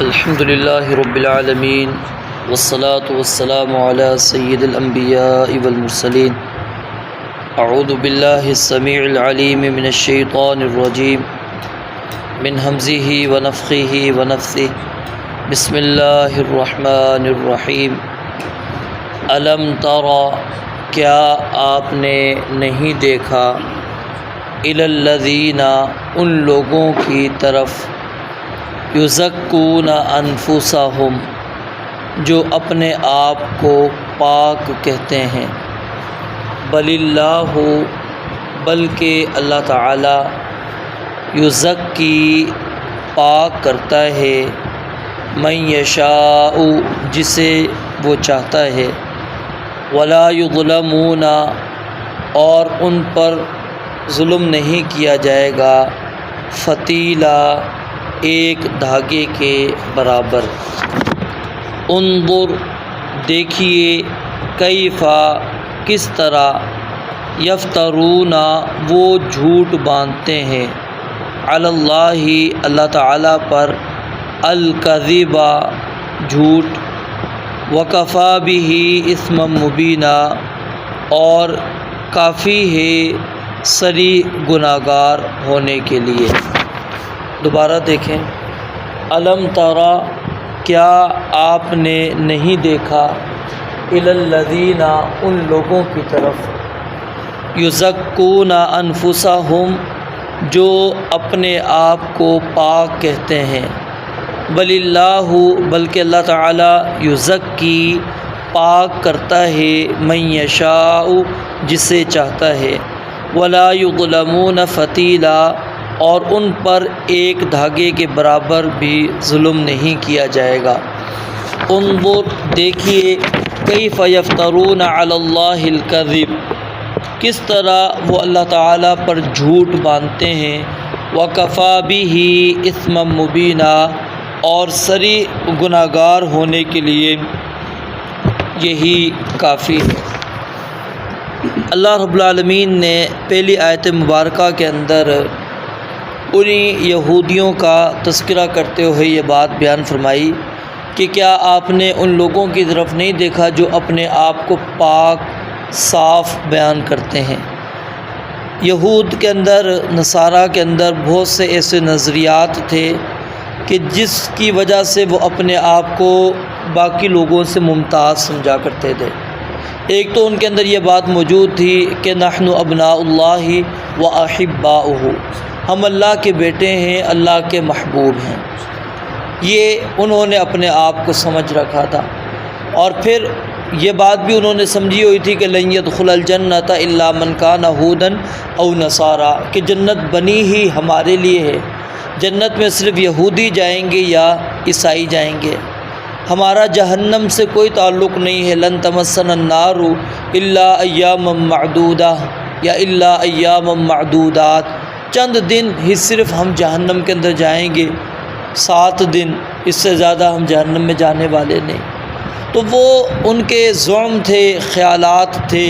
الحمد للہ رب العالمین والصلاة والسلام علی سید الانبیاء والمرسلین اعوذ باللہ السمیع العلیم من الشیطان الرجیم من ہمزہ ونفخہ ونفثہ بسم اللہ الرحمن الرحیم الم تری کیا آپ نے نہیں دیکھا الی الذین ان لوگوں کی طرف یزکون انفسہم جو اپنے آپ کو پاک کہتے ہیں بل اللہ بلکہ اللہ تعالی یزکی پاک کرتا ہے من یشاء جسے وہ چاہتا ہے ولا یظلمون اور ان پر ظلم نہیں کیا جائے گا فتیلا ایک دھاگے کے برابر انظر دیکھیے کیفا کس طرح یفترون وہ جھوٹ باندھتے ہیں علی اللہ اللہ تعالیٰ پر الکذب جھوٹ وکفا بہ اثما مبینا اور کافی ہے سری گناہگار ہونے کے لیے۔ دوبارہ دیکھیں، الم تری کیا آپ نے نہیں دیکھا الی الذین ان لوگوں کی طرف یزکون انفسہم جو اپنے آپ کو پاک کہتے ہیں بل اللہ بلکہ اللہ تعالی یزکی پاک کرتا ہے من یشاء جسے چاہتا ہے ولا یظلمون فتیلا اور ان پر ایک دھاگے کے برابر بھی ظلم نہیں کیا جائے گا۔ انظر دیکھیے کیف یفترون علی اللہ الکذب کس طرح وہ اللہ تعالیٰ پر جھوٹ باندھتے ہیں وکفا بہ اثما مبینا اور سری گناہگار ہونے کے لیے یہی کافی ہے۔ اللہ رب العالمین نے پہلی آیت مبارکہ کے اندر انہیں یہودیوں کا تذکرہ کرتے ہوئے یہ بات بیان فرمائی کہ کیا آپ نے ان لوگوں کی طرف نہیں دیکھا جو اپنے آپ کو پاک صاف بیان کرتے ہیں۔ یہود کے اندر، نصارہ کے اندر بہت سے ایسے نظریات تھے کہ جس کی وجہ سے وہ اپنے آپ کو باقی لوگوں سے ممتاز سمجھا کرتے تھے۔ ایک تو ان کے اندر یہ بات موجود تھی کہ نحن ابناء اللہ و احباؤہ ہم اللہ کے بیٹے ہیں، اللہ کے محبوب ہیں، یہ انہوں نے اپنے آپ کو سمجھ رکھا تھا۔ اور پھر یہ بات بھی انہوں نے سمجھی ہوئی تھی کہ لن يدخل الجنۃ الا من کان یہودا او نصارا کہ جنت بنی ہی ہمارے لیے ہے، جنت میں صرف یہودی جائیں گے یا عیسائی جائیں گے، ہمارا جہنم سے کوئی تعلق نہیں ہے۔ لن تمسنا النار الا ایاما معدودہ یا الا ایاما معدودات چند دن ہی صرف ہم جہنم کے اندر جائیں گے، 7 دن، اس سے زیادہ ہم جہنم میں جانے والے نہیں۔ تو وہ ان کے زعم تھے، خیالات تھے،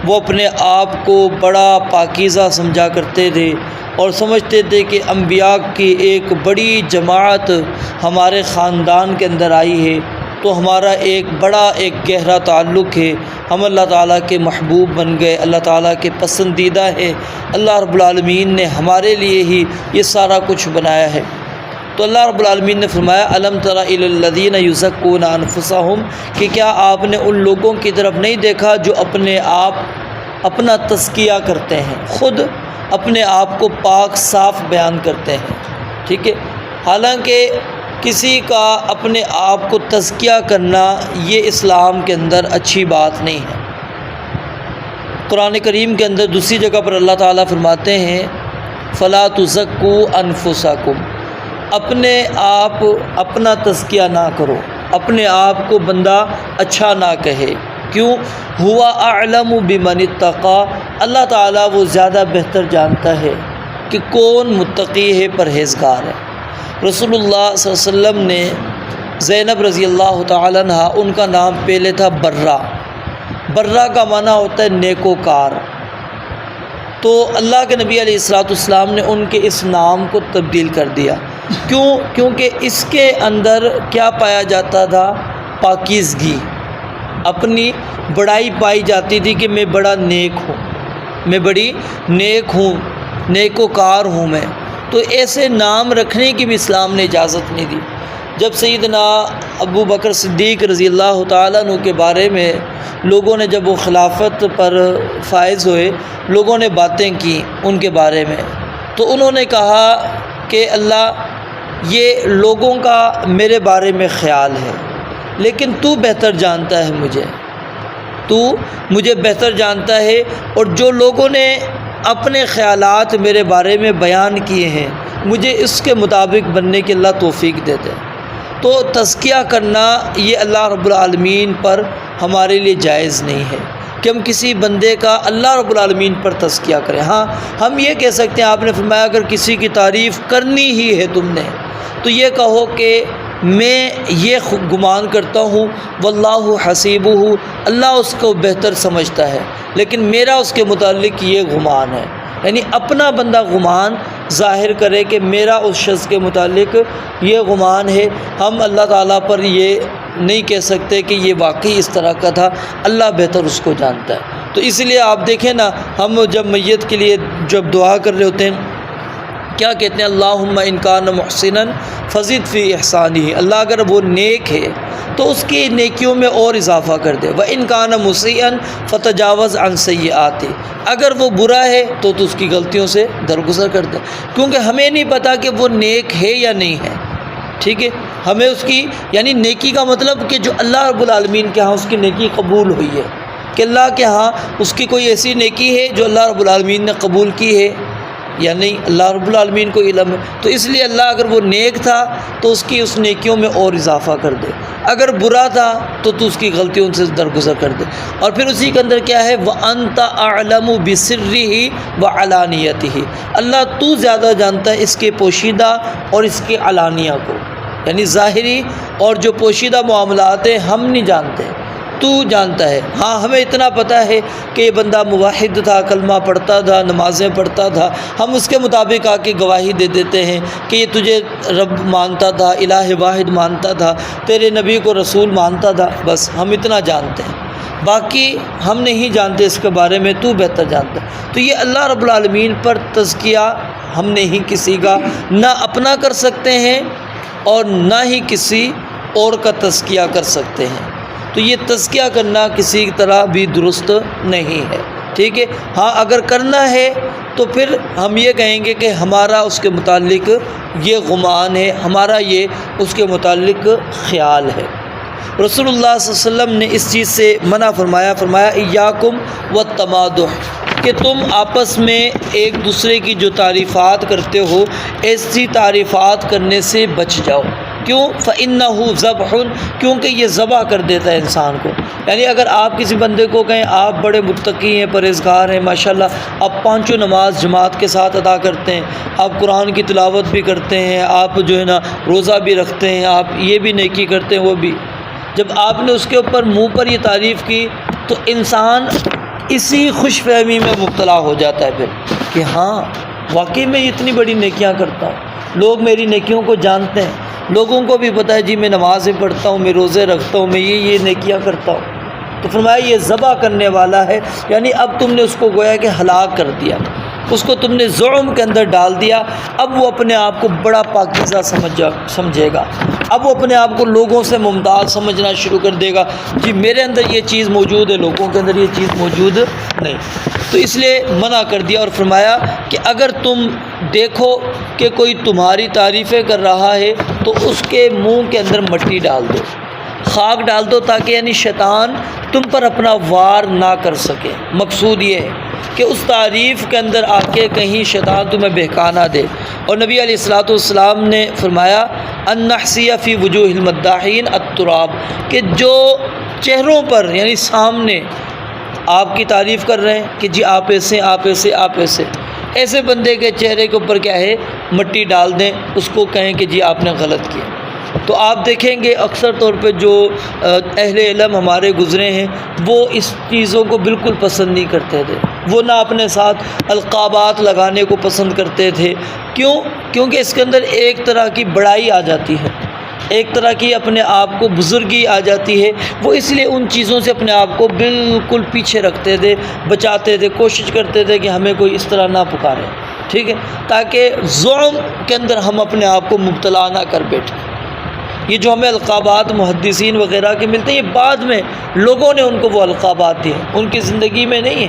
وہ اپنے آپ کو بڑا پاکیزہ سمجھا کرتے تھے اور سمجھتے تھے کہ انبیاء کی ایک بڑی جماعت ہمارے خاندان کے اندر آئی ہے تو ہمارا ایک گہرا تعلق ہے، ہم اللہ تعالیٰ کے محبوب بن گئے، اللہ تعالیٰ کے پسندیدہ ہے، اللہ رب العالمین نے ہمارے لیے ہی یہ سارا کچھ بنایا ہے۔ تو اللہ رب العالمین نے فرمایا الم تری الی الذین یزکون انفسہم کہ کیا آپ نے ان لوگوں کی طرف نہیں دیکھا جو اپنا تزکیہ کرتے ہیں، خود اپنے آپ کو پاک صاف بیان کرتے ہیں، ٹھیک ہے۔ حالانکہ کسی کا اپنے آپ کو تزکیہ کرنا یہ اسلام کے اندر اچھی بات نہیں ہے۔ قرآن کریم کے اندر دوسری جگہ پر اللہ تعالیٰ فرماتے ہیں فلا تزکوا انفسکم اپنا تزکیہ نہ کرو، اپنے آپ کو بندہ اچھا نہ کہے، کیوں؟ ہوا اعلم بمن اتقی اللہ تعالیٰ وہ زیادہ بہتر جانتا ہے کہ کون متقی ہے، پرہیزگار ہے۔ رسول اللہ صلی اللہ علیہ وسلم نے زینب رضی اللہ تعالیٰ عنہ ان کا نام پہلے تھا برہ کا معنی ہوتا ہے نیکوکار، تو اللہ کے نبی علیہ الصلوۃ والسلام نے ان کے اس نام کو تبدیل کر دیا۔ کیونکہ اس کے اندر کیا پایا جاتا تھا؟ پاکیزگی، اپنی بڑائی پائی جاتی تھی کہ میں بڑا نیک ہوں، میں بڑی نیک ہوں، نیک و کار ہوں میں. تو ایسے نام رکھنے کی بھی اسلام نے اجازت نہیں دی. جب سیدنا ابو بکر صدیق رضی اللہ تعالیٰ عنہ کے بارے میں لوگوں نے، جب وہ خلافت پر فائز ہوئے، لوگوں نے باتیں کی ان کے بارے میں، تو انہوں نے کہا کہ اللہ، یہ لوگوں کا میرے بارے میں خیال ہے، لیکن تو بہتر جانتا ہے تو مجھے بہتر جانتا ہے، اور جو لوگوں نے اپنے خیالات میرے بارے میں بیان کیے ہیں، مجھے اس کے مطابق بننے کی اللہ توفیق دے دے. تو تزکیہ کرنا یہ اللہ رب العالمین پر ہمارے لیے جائز نہیں ہے کہ ہم کسی بندے کا اللہ رب العالمین پر تزکیہ کریں. ہاں ہم یہ کہہ سکتے ہیں، آپ نے فرمایا اگر کسی کی تعریف کرنی ہی ہے تم نے، تو یہ کہو کہ میں یہ گمان کرتا ہوں واللہ حسیبہ، اللہ اس کو بہتر سمجھتا ہے، لیکن میرا اس کے متعلق یہ گمان ہے. یعنی اپنا بندہ گمان ظاہر کرے کہ میرا اس شخص کے متعلق یہ گمان ہے. ہم اللہ تعالیٰ پر یہ نہیں کہہ سکتے کہ یہ واقعی اس طرح کا تھا، اللہ بہتر اس کو جانتا ہے. تو اس لیے آپ دیکھیں نا، ہم جب میت کے لیے جب دعا کر رہے ہوتے ہیں کیا کہتے ہیں؟ اللہم ان کان محسنا فزد فی احسانہ، اللہ اگر وہ نیک ہے تو اس کی نیکیوں میں اور اضافہ کر دے. وَإِن كَانَ مُسِيئًا فَتَجَاوَزْ عَنْ سَيِّئَاتِهِ، اگر وہ برا ہے تو اس کی غلطیوں سے درگزر کر دے. کیونکہ ہمیں نہیں پتہ کہ وہ نیک ہے یا نہیں ہے، ٹھیک ہے؟ ہمیں اس کی، یعنی نیکی کا مطلب کہ جو اللہ رب العالمین کے ہاں اس کی نیکی قبول ہوئی ہے، کہ اللہ کے ہاں اس کی کوئی ایسی نیکی ہے جو اللہ رب العالمین نے قبول کی ہے یا نہیں، اللہ رب العالمین کو علم ہے. تو اس لیے اللہ اگر وہ نیک تھا تو اس کی اس نیکیوں میں اور اضافہ کر دے، اگر برا تھا تو اس کی غلطیوں سے درگزر کر دے. اور پھر اسی کے اندر کیا ہے؟ وَأَنْتَ أَعْلَمُ بِسِرِّهِ وَعَلَانِيَتِهِ، اللہ تو زیادہ جانتا ہے اس کے پوشیدہ اور اس کے علانیہ کو، یعنی ظاہری اور جو پوشیدہ معاملات ہیں ہم نہیں جانتے، تو جانتا ہے. ہاں ہمیں اتنا پتہ ہے کہ یہ بندہ موحد تھا، کلمہ پڑھتا تھا، نمازیں پڑھتا تھا، ہم اس کے مطابق آ کے گواہی دے دیتے ہیں کہ یہ تجھے رب مانتا تھا، الہ واحد مانتا تھا، تیرے نبی کو رسول مانتا تھا، بس ہم اتنا جانتے ہیں، باقی ہم نہیں جانتے اس کے بارے میں، تو بہتر جانتا ہے. تو یہ اللہ رب العالمین پر تزکیہ ہم نے ہی کسی کا نہ اپنا کر سکتے ہیں اور نہ ہی کسی اور کا تزکیہ کر سکتے ہیں. تو یہ تزکیہ کرنا کسی طرح بھی درست نہیں ہے، ٹھیک ہے؟ ہاں اگر کرنا ہے تو پھر ہم یہ کہیں گے کہ ہمارا اس کے متعلق یہ گمان ہے، ہمارا یہ اس کے متعلق خیال ہے. رسول اللہ صلی اللہ علیہ وسلم نے اس چیز سے منع فرمایا ایاکم والتمادح، کہ تم آپس میں ایک دوسرے کی جو تعریفات کرتے ہو ایسی تعریفات کرنے سے بچ جاؤ. کیوں؟ فَإِنَّهُ ذَبْحٌ، کیونکہ یہ ذبح کر دیتا ہے انسان کو. یعنی اگر آپ کسی بندے کو کہیں آپ بڑے متقی ہیں، پرہیزگار ہیں، ماشاءاللہ آپ پانچوں نماز جماعت کے ساتھ ادا کرتے ہیں، آپ قرآن کی تلاوت بھی کرتے ہیں، آپ جو ہے نا روزہ بھی رکھتے ہیں، آپ یہ بھی نیکی کرتے ہیں وہ بھی، جب آپ نے اس کے اوپر منہ پر یہ تعریف کی تو انسان اسی خوش فہمی میں مبتلا ہو جاتا ہے پھر کہ ہاں واقعی میں اتنی بڑی نیکیاں کرتا ہوں، لوگ میری نیکیوں کو جانتے ہیں، لوگوں کو بھی پتہ ہے جی میں نمازیں پڑھتا ہوں، میں روزے رکھتا ہوں، میں یہ نیکیاں کرتا ہوں. تو فرمایا یہ ذبح کرنے والا ہے، یعنی اب تم نے اس کو گویا کہ ہلاک کر دیا، اس کو تم نے ظلم کے اندر ڈال دیا. اب وہ اپنے آپ کو بڑا پاکیزہ سمجھے گا، اب وہ اپنے آپ کو لوگوں سے ممتاز سمجھنا شروع کر دے گا، جی میرے اندر یہ چیز موجود ہے، لوگوں کے اندر یہ چیز موجود نہیں. تو اس لیے منع کر دیا اور فرمایا کہ اگر تم دیکھو کہ کوئی تمہاری تعریفیں کر رہا ہے تو اس کے منہ کے اندر مٹی ڈال دو، خاک ڈال دو، تاکہ یعنی شیطان تم پر اپنا وار نہ کر سکے. مقصود یہ ہے کہ اس تعریف کے اندر آ کے کہیں شیطان تمہیں بہکا نہ دے. اور نبی علیہ الصلوۃ والسلام نے فرمایا ان نحسی فی وجوہ المداحین التراب، کہ جو چہروں پر یعنی سامنے آپ کی تعریف کر رہے ہیں کہ جی آپ ایسے آپ ایسے آپ ایسے، ایسے بندے کے چہرے کے اوپر کیا ہے؟ مٹی ڈال دیں، اس کو کہیں کہ جی آپ نے غلط کیا. تو آپ دیکھیں گے اکثر طور پہ جو اہل علم ہمارے گزرے ہیں وہ اس چیزوں کو بالکل پسند نہیں کرتے تھے، وہ نہ اپنے ساتھ القابات لگانے کو پسند کرتے تھے۔ کیونکہ اس کے اندر ایک طرح کی بڑائی آ جاتی ہے، ایک طرح کی اپنے آپ کو بزرگی آ جاتی ہے، وہ اس لیے ان چیزوں سے اپنے آپ کو بالکل پیچھے رکھتے تھے، بچاتے تھے، کوشش کرتے تھے کہ ہمیں کوئی اس طرح نہ پکارے، ٹھیک ہے، تاکہ ظلم کے اندر ہم اپنے آپ کو مبتلا نہ کر بیٹھیں۔ یہ جو ہمیں القابات محدثین وغیرہ کے ملتے ہیں، یہ بعد میں لوگوں نے ان کو وہ القابات دیے، ان کی زندگی میں نہیں ہے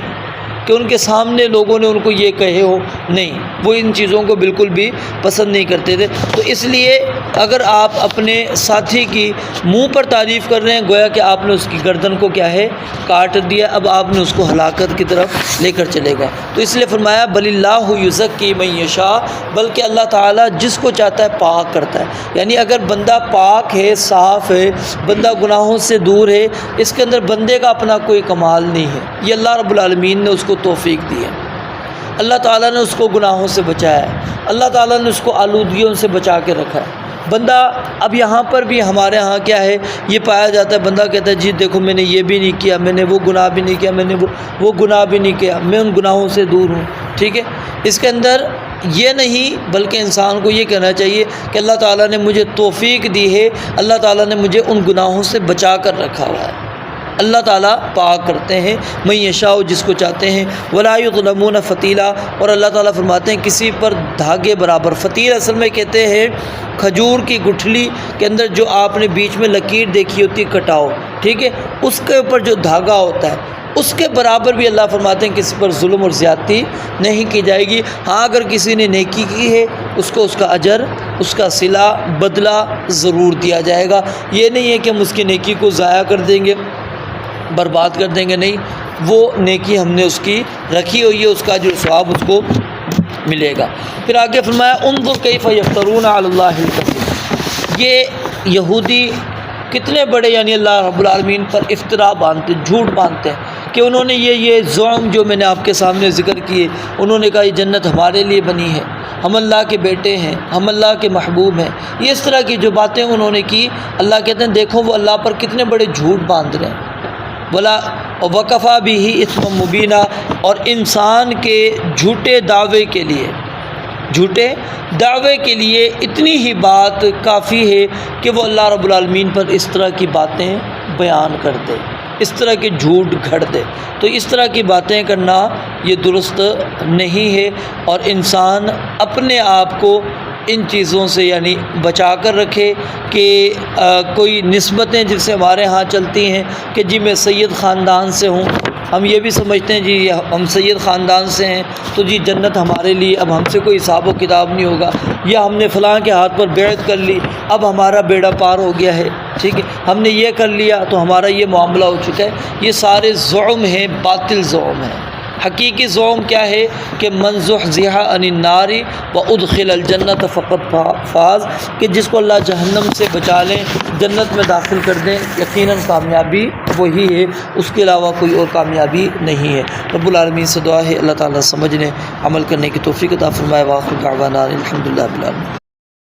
کہ ان کے سامنے لوگوں نے ان کو یہ کہے ہو، نہیں، وہ ان چیزوں کو بالکل بھی پسند نہیں کرتے تھے۔ تو اس لیے اگر آپ اپنے ساتھی کی منہ پر تعریف کر رہے ہیں، گویا کہ آپ نے اس کی گردن کو کیا ہے، کاٹ دیا، اب آپ نے اس کو ہلاکت کی طرف لے کر چلے گئے۔ تو اس لیے فرمایا بل اللہ یزکی من یشاء، بلکہ اللہ تعالیٰ جس کو چاہتا ہے پاک کرتا ہے۔ یعنی اگر بندہ پاک ہے، صاف ہے، بندہ گناہوں سے دور ہے، اس کے اندر بندے کا اپنا کوئی کمال نہیں ہے، یہ اللہ رب العالمین نے اس کو توفیق دی ہے، اللہ تعالیٰ نے اس کو گناہوں سے بچایا ہے، اللہ تعالیٰ نے اس کو آلودگیوں سے بچا کے رکھا ہے۔ بندہ اب یہاں پر بھی ہمارے ہاں کیا ہے، یہ پایا جاتا ہے، بندہ کہتا ہے جی دیکھو میں نے یہ بھی نہیں کیا، میں نے وہ گناہ بھی نہیں کیا، میں نے وہ گناہ بھی نہیں کیا، میں ان گناہوں سے دور ہوں، ٹھیک ہے۔ اس کے اندر یہ نہیں، بلکہ انسان کو یہ کہنا چاہیے کہ اللہ تعالیٰ نے مجھے توفیق دی ہے، اللہ تعالیٰ نے مجھے ان گناہوں سے بچا کر رکھا ہوا ہے۔ اللہ تعالیٰ پاک کرتے ہیں من یشاء، جس کو چاہتے ہیں، ولا یظلمون فتیلا، اور اللہ تعالیٰ فرماتے ہیں کسی پر دھاگے برابر۔ فتیل اصل میں کہتے ہیں کھجور کی گٹھلی کے اندر جو آپ نے بیچ میں لکیر دیکھی ہوتی کٹاؤ، ٹھیک ہے، اس کے اوپر جو دھاگا ہوتا ہے اس کے برابر بھی اللہ فرماتے ہیں کسی پر ظلم اور زیادتی نہیں کی جائے گی۔ ہاں اگر کسی نے نیکی کی ہے اس کو اس کا اجر، اس کا صلہ، بدلہ ضرور دیا جائے گا۔ یہ نہیں ہے کہ ہم اس کی نیکی کو ضائع کر دیں گے، برباد کر دیں گے، نہیں، وہ نیکی ہم نے اس کی رکھی ہوئی ہے، اس کا جو ثواب اس کو ملے گا۔ پھر آگے فرمایا انظر کیف یفترون علی اللہ الکذب، یہ یہودی کتنے بڑے یعنی اللہ رب العالمین پر افترا باندھتے، جھوٹ باندھتے ہیں کہ انہوں نے یہ زعم جو میں نے آپ کے سامنے ذکر کیے، انہوں نے کہا یہ جنت ہمارے لیے بنی ہے، ہم اللہ کے بیٹے ہیں، ہم اللہ کے محبوب ہیں، یہ اس طرح کی جو باتیں انہوں نے کی، اللہ کہتے ہیں دیکھو وہ اللہ پر کتنے بڑے جھوٹ باندھ رہے ہیں۔ بولا وکفا بھی اثما مبینہ، اور انسان کے جھوٹے دعوے کے لیے اتنی ہی بات کافی ہے کہ وہ اللہ رب العالمین پر اس طرح کی باتیں بیان کر دے، اس طرح کے جھوٹ گھڑ دے۔ تو اس طرح کی باتیں کرنا یہ درست نہیں ہے، اور انسان اپنے آپ کو ان چیزوں سے یعنی بچا کر رکھے کہ کوئی نسبتیں جن سے ہمارے ہاں چلتی ہیں کہ جی میں سید خاندان سے ہوں، ہم یہ بھی سمجھتے ہیں جی ہم سید خاندان سے ہیں تو جی جنت ہمارے لیے، اب ہم سے کوئی حساب و کتاب نہیں ہوگا، یا ہم نے فلاں کے ہاتھ پر بیعت کر لی اب ہمارا بیڑا پار ہو گیا ہے، ٹھیک ہے، ہم نے یہ کر لیا تو ہمارا یہ معاملہ ہو چکا ہے۔ یہ سارے زعم ہیں، باطل زعم ہیں۔ حقیقی زعم کیا ہے کہ من زحزح عن النار وادخل الجنت فقد فاز، کہ جس کو اللہ جہنم سے بچا لیں، جنت میں داخل کر دیں، یقیناً کامیابی وہی ہے، اس کے علاوہ کوئی اور کامیابی نہیں ہے۔ رب العالمین سے دعا ہے اللہ تعالیٰ سمجھنے عمل کرنے کی توفیق عطا فرمائے۔ وآخر دعوانا الحمدللہ رب العالمین۔